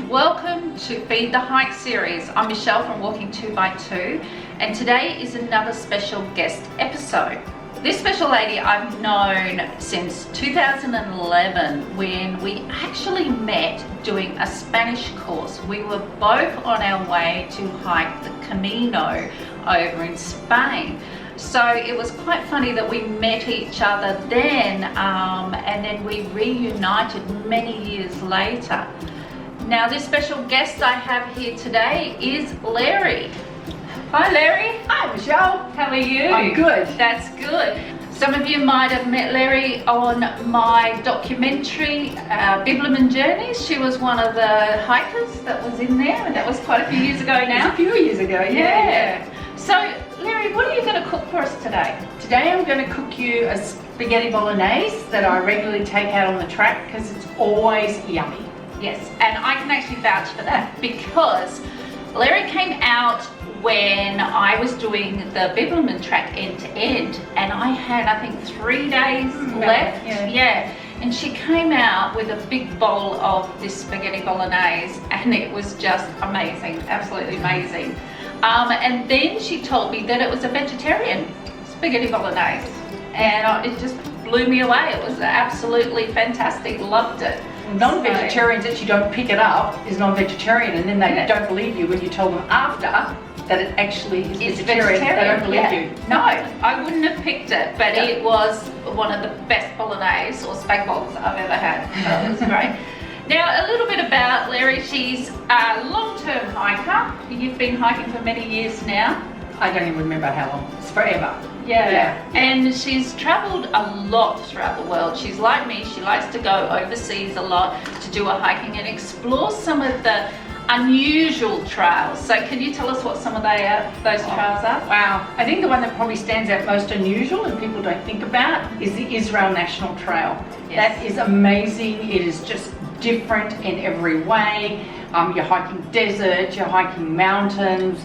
Welcome to Feed the Hike series. I'm Michelle from Walkingtwobytwo, and today is another special guest episode. This special lady I've known since 2011 when we actually met doing a Spanish course. We were both on our way to hike the Camino over in Spain. So it was quite funny that we met each other then and then we reunited many years later. Now this special guest I have here today is Lari. Hi Lari. Hi Michelle. How are you? I'm good. That's good. Some of you might have met Lari on my documentary, Bibbulmun Journeys. She was one of the hikers that was in there, and that was quite a few years ago now. It was a few years ago, yeah. So Lari, what are you going to cook for us today? Today I'm going to cook you a spaghetti bolognese that I regularly take out on the track because it's always yummy. Yes, and I can actually vouch for that because Lari came out when I was doing the Bibbulmun Track end to end, and I had, I think, 3 days left. Yeah. And she came out with a big bowl of this spaghetti bolognese, and it was just amazing, absolutely amazing. And then she told me that it was a vegetarian spaghetti bolognese, and it just blew me away. It was absolutely fantastic, loved it. Non-vegetarians actually don't pick it up is non-vegetarian, and then they don't believe you when you tell them after that it actually is vegetarian. They don't believe you. No, I wouldn't have picked it, but it was one of the best bolognese or Spag Bogs I've ever had. So it was great. Now, a little bit about Lari. She's a long-term hiker. You've been hiking for many years now. I don't even remember how long. It's forever. Yeah. And she's travelled a lot throughout the world. She's like me. She likes to go overseas a lot to do a hiking and explore some of the unusual trails. So can you tell us what some of those trails are? Wow. I think the one that probably stands out most unusual and people don't think about is the Israel National Trail. Yes. That is amazing. It is just different in every way. You're hiking desert, you're hiking mountains,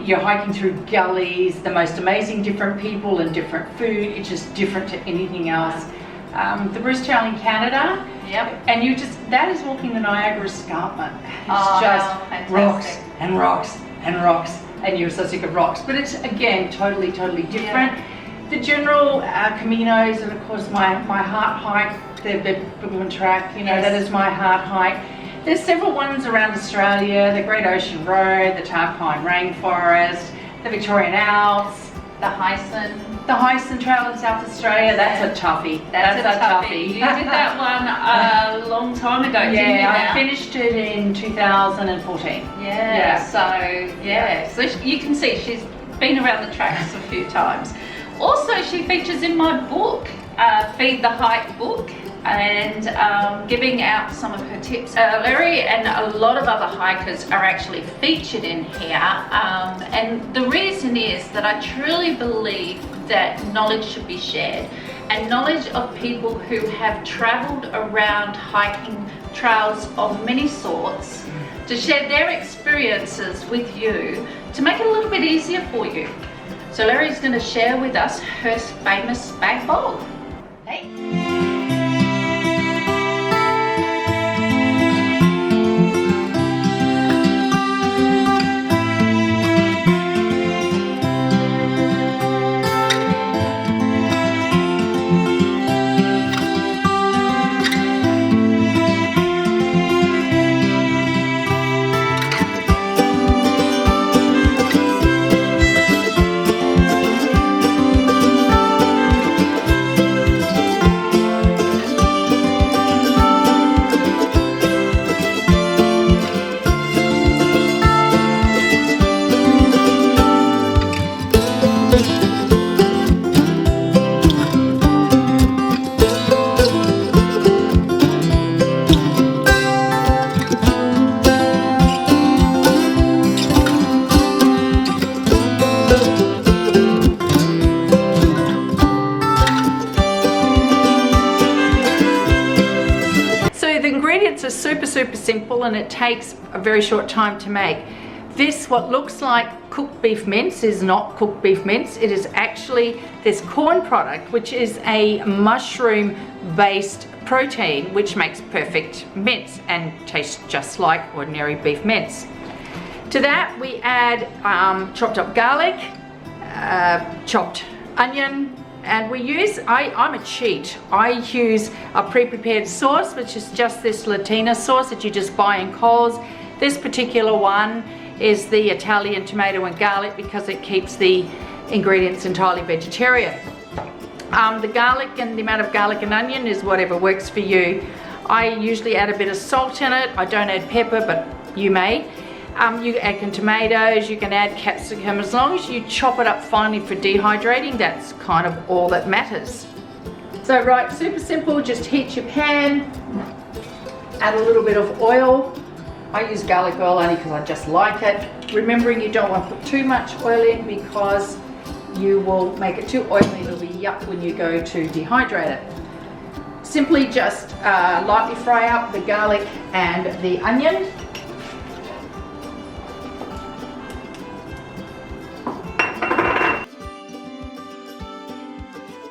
you're hiking through gullies, the most amazing different people and different food. It's just different to anything else. The Bruce Trail in Canada. Yep. And that is walking the Niagara Escarpment. It's just rocks and rocks and rocks, and you're so sick of rocks. But it's, again, totally different. Yeah. The general Caminos, and of course my heart hike, the Bibbulmun Track, that is my heart hike. There's several ones around Australia, the Great Ocean Road, the Tarpine Rainforest, the Victorian Alps, the Hyson Trail in South Australia. That's a toughie. That's a toughie. You did that one a long time ago, didn't you? Yeah, I finished it in 2014. So you can see she's been around the tracks a few times. Also, she features in my book, Feed the Hike book, and giving out some of her tips. Lari and a lot of other hikers are actually featured in here, and the reason is that I truly believe that knowledge should be shared, and knowledge of people who have traveled around hiking trails of many sorts to share their experiences with you to make it a little bit easier for you. So Lari's going to share with us her famous Spag Bog. Hey. Are super simple, and it takes a very short time to make. This, what looks like cooked beef mince, is not cooked beef mince. It is actually this corn product, which is a mushroom based protein, which makes perfect mince and tastes just like ordinary beef mince. To that we add chopped up garlic, chopped onion, and we use, I'm a cheat, I use a pre-prepared sauce, which is just this Latina sauce that you just buy in Coles. This particular one is the Italian tomato and garlic because it keeps the ingredients entirely vegetarian. The garlic and the amount of garlic and onion is whatever works for you. I usually add a bit of salt in it. I don't add pepper, but you may. You add tomatoes, you can add capsicum. As long as you chop it up finely for dehydrating, that's kind of all that matters. So right, super simple, just heat your pan, add a little bit of oil. I use garlic oil only because I just like it. Remembering you don't want to put too much oil in because you will make it too oily, it'll be yuck when you go to dehydrate it. Simply just lightly fry up the garlic and the onion.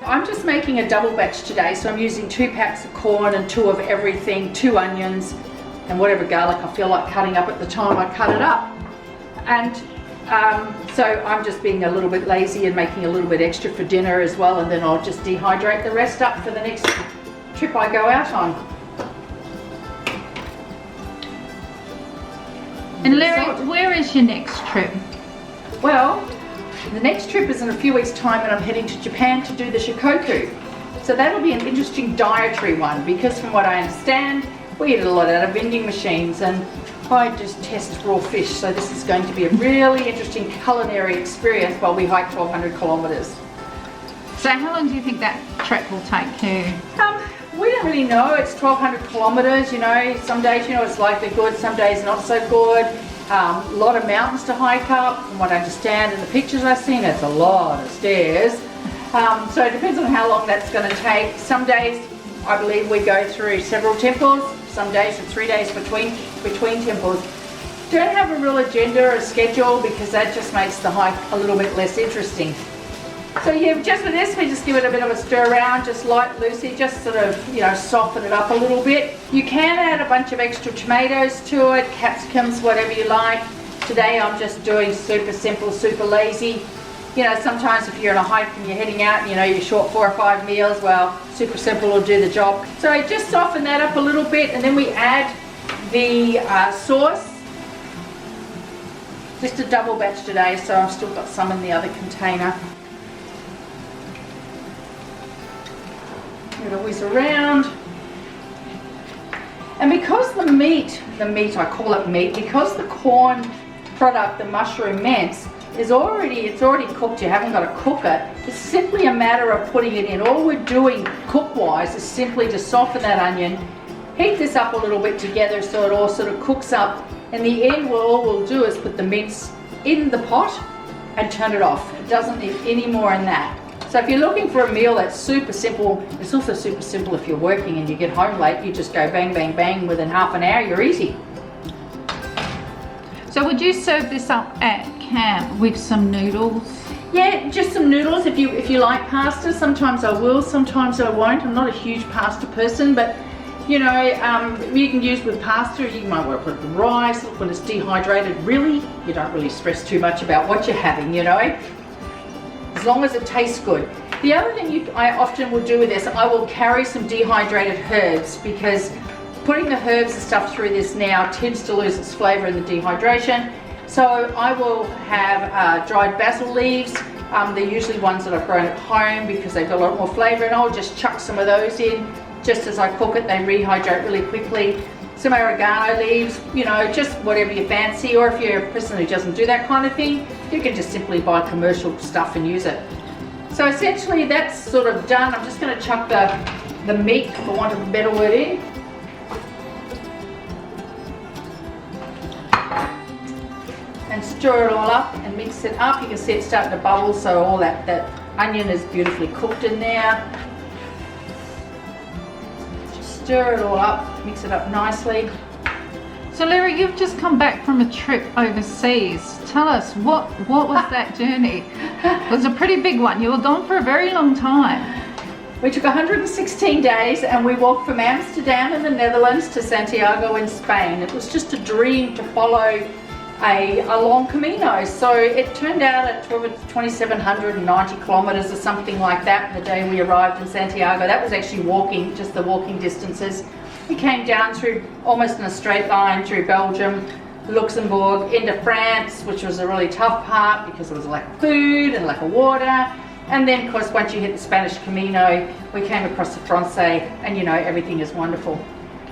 I'm just making a double batch today, so I'm using 2 packs of corn and 2 of everything, 2 onions, and whatever garlic I feel like cutting up at the time I cut it up. And so I'm just being a little bit lazy and making a little bit extra for dinner as well, and then I'll just dehydrate the rest up for the next trip I go out on. And Larry, where is your next trip? Well, the next trip is in a few weeks' time, and I'm heading to Japan to do the shikoku. So that'll be an interesting dietary one, because from what I understand, we eat a lot out of vending machines, and I just test raw fish, so this is going to be a really interesting culinary experience while we hike 1,200 kilometres. So how long do you think that trek will take you? We don't really know. It's 1,200 kilometres, you know. Some days, you know, it's likely good, some days not so good. A lot of mountains to hike up, from what I understand in the pictures I've seen. It's a lot of stairs. So it depends on how long that's going to take. Some days, I believe, we go through several temples. Some days it's 3 days between temples. Don't have a real agenda or a schedule because that just makes the hike a little bit less interesting. So yeah, just with this, we just give it a bit of a stir around, just light, loosey, just sort of, you know, soften it up a little bit. You can add a bunch of extra tomatoes to it, capsicums, whatever you like. Today I'm just doing super simple, super lazy. You know, sometimes if you're on a hike and you're heading out and you know you're short 4 or 5 meals, well, super simple will do the job. So I just soften that up a little bit, and then we add the sauce. Just a double batch today, so I've still got some in the other container. It always around. And because the meat, I call it meat, because the corn product, the mushroom mince, it's already cooked, you haven't got to cook it. It's simply a matter of putting it in. All we're doing cook-wise is simply to soften that onion, heat this up a little bit together so it all sort of cooks up. In the end, all we'll do is put the mince in the pot and turn it off. It doesn't need any more than that. So if you're looking for a meal that's super simple, it's also super simple if you're working and you get home late, you just go bang, bang, bang, within half an hour, you're easy. So would you serve this up at camp with some noodles? Yeah, just some noodles if you like pasta. Sometimes I will, sometimes I won't. I'm not a huge pasta person, but you know, you can use with pasta, you might want to put it with rice. When it's dehydrated, really, you don't really stress too much about what you're having, you know. As long as it tastes good. The other thing I often will do with this, I will carry some dehydrated herbs, because putting the herbs and stuff through this now tends to lose its flavour in the dehydration. So I will have dried basil leaves. They're usually ones that I've grown at home because they've got a lot more flavour, and I'll just chuck some of those in. Just as I cook it, they rehydrate really quickly. Some oregano leaves, you know, just whatever you fancy, or if you're a person who doesn't do that kind of thing, you can just simply buy commercial stuff and use it. So essentially that's sort of done. I'm just going to chuck the meat, for want of a better word, in. And stir it all up and mix it up. You can see it's starting to bubble, so all that onion is beautifully cooked in there. Stir it all up, mix it up nicely. So Larry, you've just come back from a trip overseas. Tell us, what was that journey? It was a pretty big one. You were gone for a very long time. We took 116 days and we walked from Amsterdam in the Netherlands to Santiago in Spain. It was just a dream to follow a long Camino. So it turned out at 2,790 kilometers or something like that the day we arrived in Santiago. That was actually walking, just the walking distances. We came down through almost in a straight line through Belgium, Luxembourg, into France, which was a really tough part because there was a lack of food and lack of water. And then, of course, once you hit the Spanish Camino, we came across the Francais, and you know, everything is wonderful.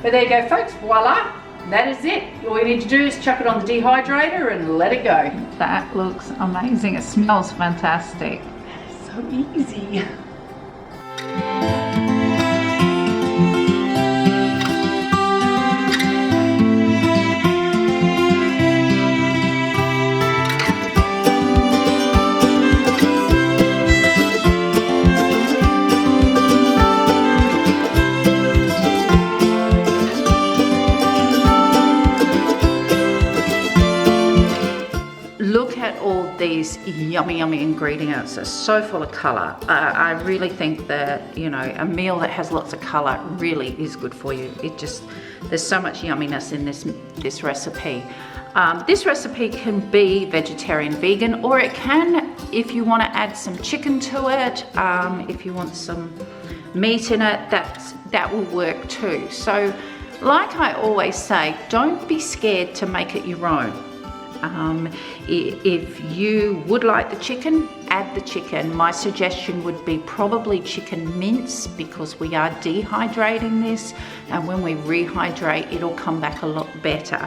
But there you go, folks, voila, that is it. All you need to do is chuck it on the dehydrator and let it go. That looks amazing. It smells fantastic. So easy. Look at all these yummy ingredients. They're so full of color. I really think that, you know, a meal that has lots of color really is good for you. There's so much yumminess in this recipe. This recipe can be vegetarian, vegan, or it can, if you want to add some chicken to it, if you want some meat in it, that will work too. So, like I always say, don't be scared to make it your own. If you would like the chicken, add the chicken. My suggestion would be probably chicken mince, because we are dehydrating this, and when we rehydrate, it'll come back a lot better.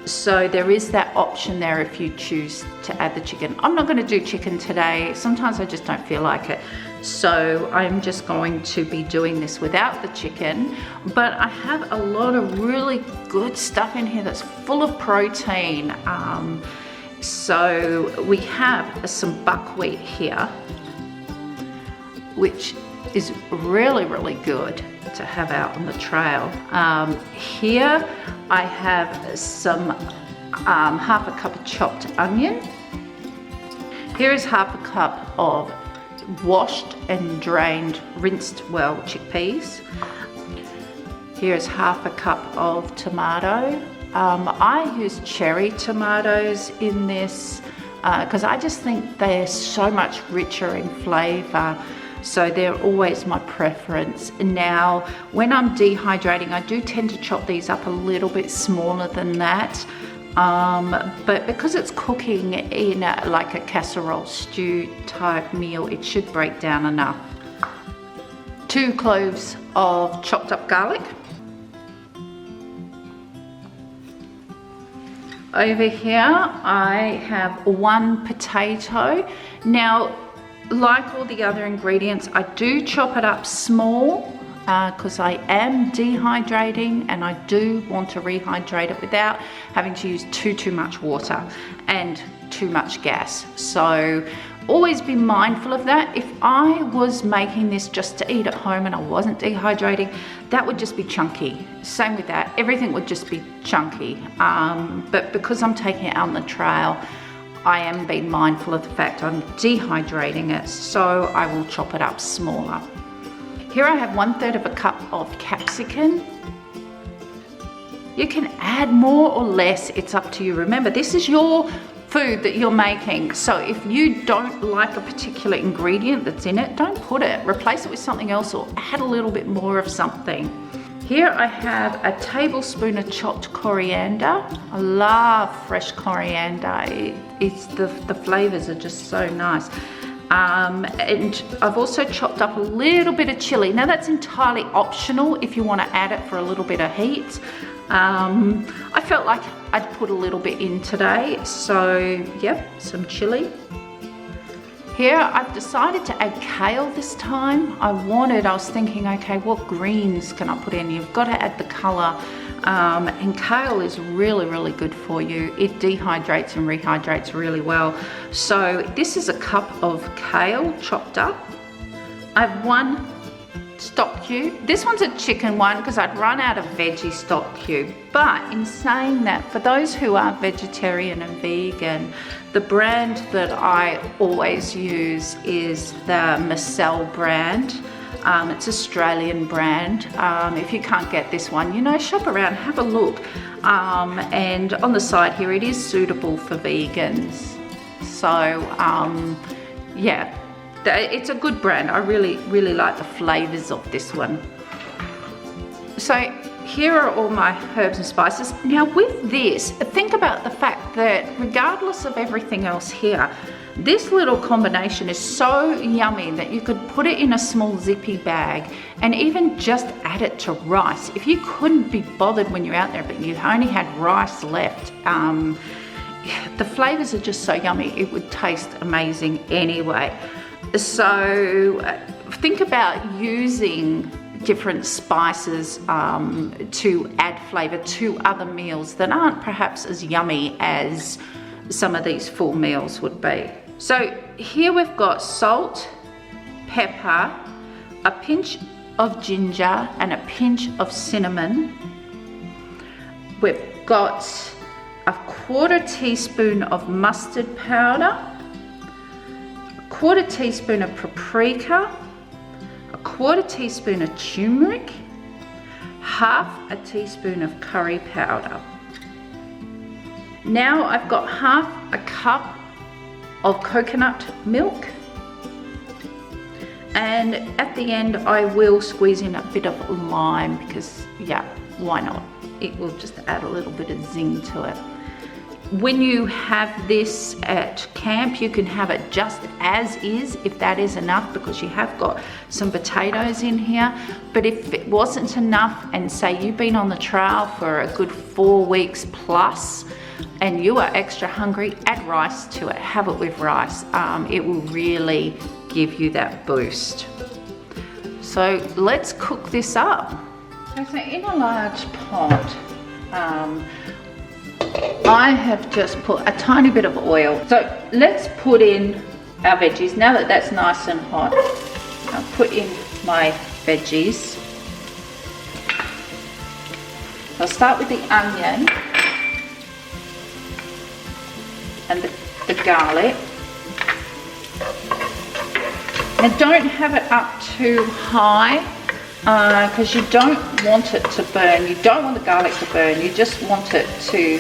So there is that option there if you choose to add the chicken. I'm not going to do chicken today. Sometimes I just don't feel like it. So I'm just going to be doing this without the chicken. But I have a lot of really good stuff in here that's full of protein. So we have some buckwheat here, which is really good to have out on the trail. Here I have some half a cup of chopped onion. Here is half a cup of washed and drained, rinsed well chickpeas. Here is half a cup of tomato. I use cherry tomatoes in this because I just think they're so much richer in flavour. So they're always my preference. Now, when I'm dehydrating, I do tend to chop these up a little bit smaller than that. But because it's cooking in like a casserole stew type meal, it should break down enough. 2 cloves of chopped up garlic. Over here, I have 1 potato. Now, like all the other ingredients, I do chop it up small because I am dehydrating and I do want to rehydrate it without having to use too much water and too much gas. So always be mindful of that. If I was making this just to eat at home and I wasn't dehydrating, that would just be chunky. Same with that, everything would just be chunky. But because I'm taking it out on the trail, I am being mindful of the fact I'm dehydrating it, so I will chop it up smaller. Here I have 1/3 of a cup of capsicum. You can add more or less, it's up to you. Remember, this is your food that you're making, so if you don't like a particular ingredient that's in it, don't put it. Replace it with something else or add a little bit more of something. Here I have a tablespoon of chopped coriander. I love fresh coriander. The flavors are just so nice. And I've also chopped up a little bit of chili. Now that's entirely optional if you want to add it for a little bit of heat. I felt like I'd put a little bit in today, so yep, some chili. Here I've decided to add kale this time. I was thinking, okay, what greens can I put in? You've got to add the colour. And kale is really good for you. It dehydrates and rehydrates really well. So this is a cup of kale chopped up. I have 1 stock cube. This one's a chicken one because I'd run out of veggie stock cube. But in saying that, for those who are vegetarian and vegan, the brand that I always use is the Marcel brand. It's Australian brand. If you can't get this one, you know, shop around, have a look. And on the side here, it is suitable for vegans. So yeah, it's a good brand. I really like the flavors of this one. So here are all my herbs and spices. Now with this, think about the fact that regardless of everything else here, this little combination is so yummy that you could put it in a small zippy bag and even just add it to rice. If you couldn't be bothered when you're out there, but you only had rice left, the flavors are just so yummy, it would taste amazing anyway. So think about using different spices to add flavor to other meals that aren't perhaps as yummy as some of these full meals would be. So here we've got salt, pepper, a pinch of ginger and a pinch of cinnamon. We've got a 1/4 teaspoon of mustard powder, a 1/4 teaspoon of paprika, a 1/4 teaspoon of turmeric, 1/2 a teaspoon of curry powder. Now I've got 1/2 a cup of coconut milk, and at the end I will squeeze in a bit of lime because, yeah, why not? It will just add a little bit of zing to it. When you have this at camp, you can have it just as is, if that is enough, because you have got some potatoes in here. But if it wasn't enough, and say you've been on the trail for a good 4 weeks plus, and you are extra hungry, add rice to it, have it with rice. It will really give you that boost. So let's cook this up. So in a large pot, I have just put a tiny bit of oil. So let's put in our veggies. Now that that's nice and hot, I'll put in my veggies. I'll start with the onion and the garlic. Now don't have it up too high because you don't want it to burn. You don't want the garlic to burn. You just want it to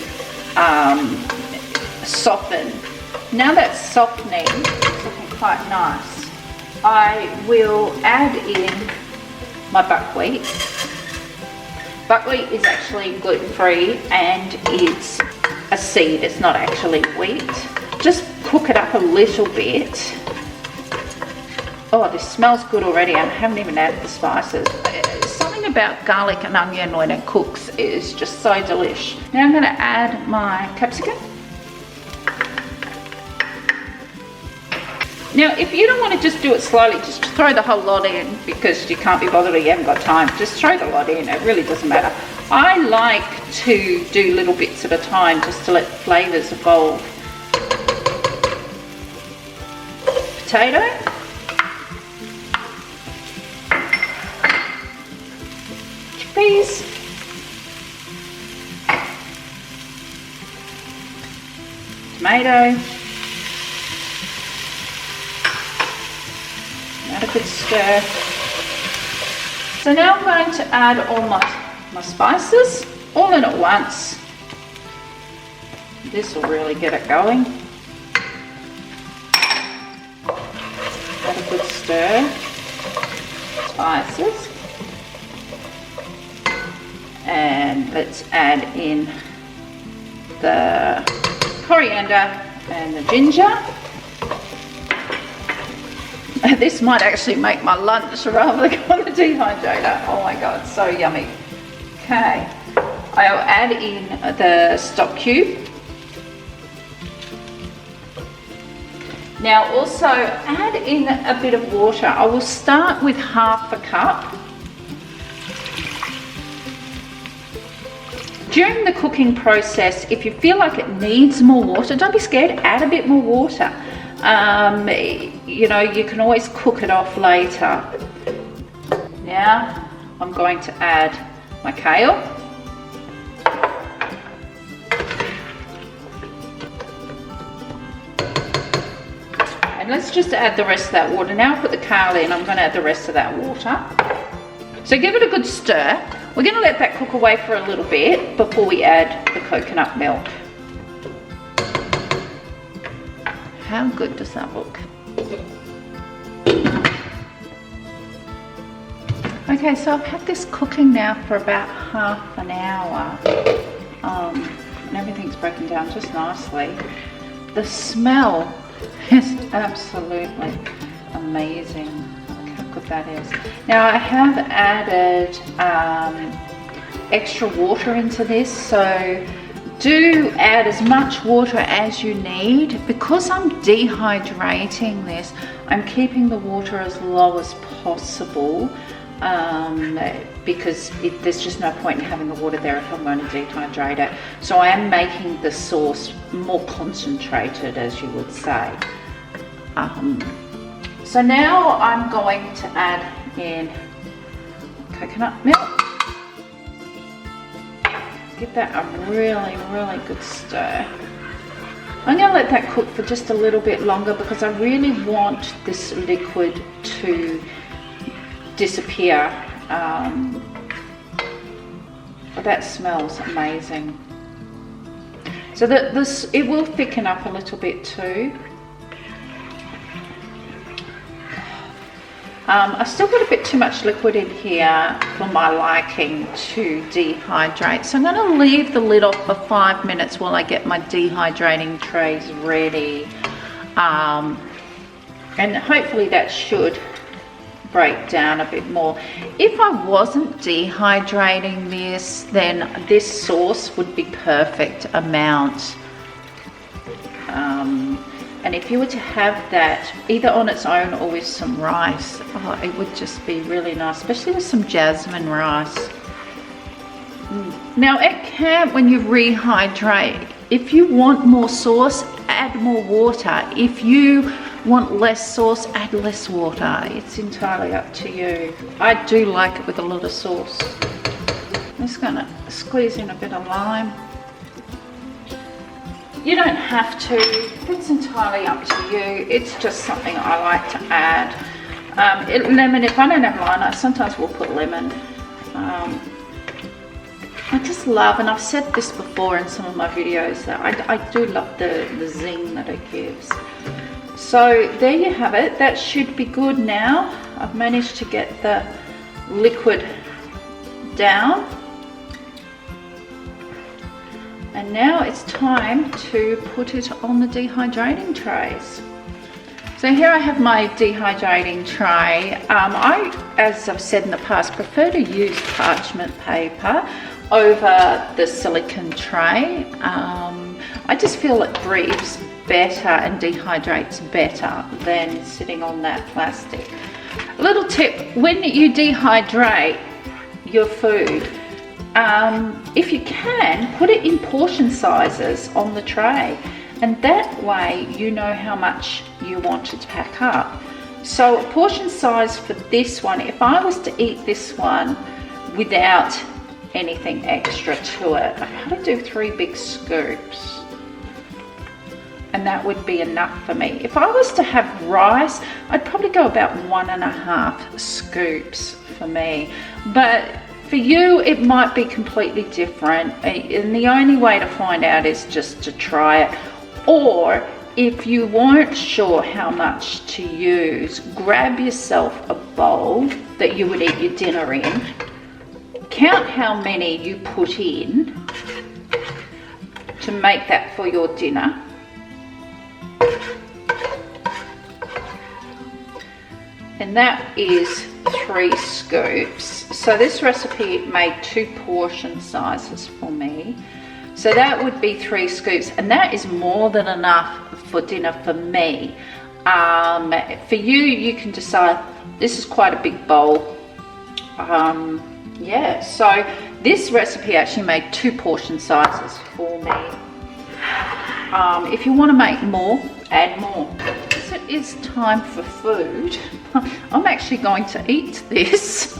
soften. Now that's softening, it's looking quite nice. I will add in my buckwheat. Buckwheat is actually gluten-free and it's a seed, it's not actually wheat. Just cook it up a little bit. Oh, this smells good already. I haven't even added the spices. Something about garlic and onion when it cooks is just so delish. Now I'm going to add my capsicum. Now, if you don't want to just do it slowly, just throw the whole lot in because you can't be bothered or you haven't got time. Just throw the lot in, it really doesn't matter. I like to do little bits at a time just to let the flavours evolve. Potato. Chickpeas. Tomato. Add a good stir. So now I'm going to add all my spices, all in at once. This will really get it going. Add a good stir. Spices. And let's add in the coriander and the ginger. This might actually make my lunch rather than go on the dehydrator. Oh my god, so yummy. Okay, I'll add in the stock cube. Now also add in a bit of water. I will start with 1/2 a cup. During the cooking process, if you feel like it needs more water, don't be scared, add a bit more water. You know, you can always cook it off later. Now I'm going to add my kale. And let's just add the rest of that water. Now I put the kale in, I'm gonna add the rest of that water. So give it a good stir. We're gonna let that cook away for a little bit before we add the coconut milk. How good does that look? Okay, so I've had this cooking now for about half an hour. And everything's broken down just nicely. The smell is absolutely amazing. Look how good that is. Now I have added extra water into this, so do add as much water as you need. Because I'm dehydrating this, I'm keeping the water as low as possible. Because there's just no point in having the water there if I'm going to dehydrate it. So I am making the sauce more concentrated, as you would say. So now I'm going to add in coconut milk. Give that a really, really good stir. I'm going to let that cook for just a little bit longer because I really want this liquid to disappear. That smells amazing. So that it will thicken up a little bit too. I've still got a bit too much liquid in here for my liking to dehydrate. So I'm going to leave the lid off for 5 minutes while I get my dehydrating trays ready. And hopefully that should break down a bit more. If I wasn't dehydrating this, then this sauce would be perfect amount. And if you were to have that either on its own or with some rice, oh, it would just be really nice, especially with some jasmine rice. Now at camp, when you rehydrate, if you want more sauce, add more water. If you want less sauce, add less water. It's entirely up to you. I do like it with a lot of sauce. I'm just gonna squeeze in a bit of lime. You don't have to, it's entirely up to you. It's just something I like to add. Lemon, if I don't have lime, I sometimes will put lemon. I just love, and I've said this before in some of my videos, that I do love the zing that it gives. So there you have it. That should be good now. I've managed to get the liquid down. And now it's time to put it on the dehydrating trays. So here I have my dehydrating tray. I, as I've said in the past, prefer to use parchment paper over the silicone tray. I just feel it breathes better and dehydrates better than sitting on that plastic. A little tip, when you dehydrate your food, if you can, put it in portion sizes on the tray, and that way you know how much you want to pack up. So a portion size for this one, if I was to eat this one without anything extra to it, I'd probably do 3 big scoops, and that would be enough for me. If I was to have rice, I'd probably go about 1.5 scoops for me. But for you, it might be completely different, and the only way to find out is just to try it. Or if you weren't sure how much to use, grab yourself a bowl that you would eat your dinner in, count how many you put in to make that for your dinner, and that is 3 scoops. So this recipe made 2 portion sizes for me. So that would be 3 scoops, and that is more than enough for dinner for me. For you, you can decide. This is quite a big bowl. Yeah, so this recipe actually made 2 portion sizes for me. If you want to make more, add more. So it is time for food. I'm actually going to eat this.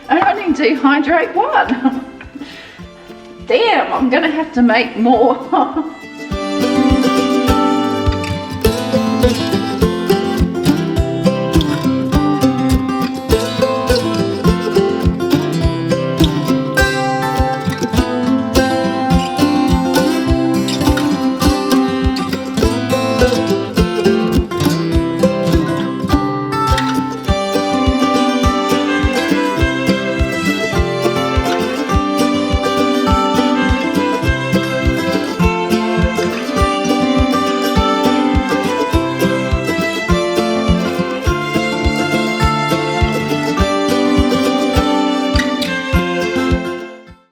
I only dehydrate 1. Damn, I'm gonna have to make more.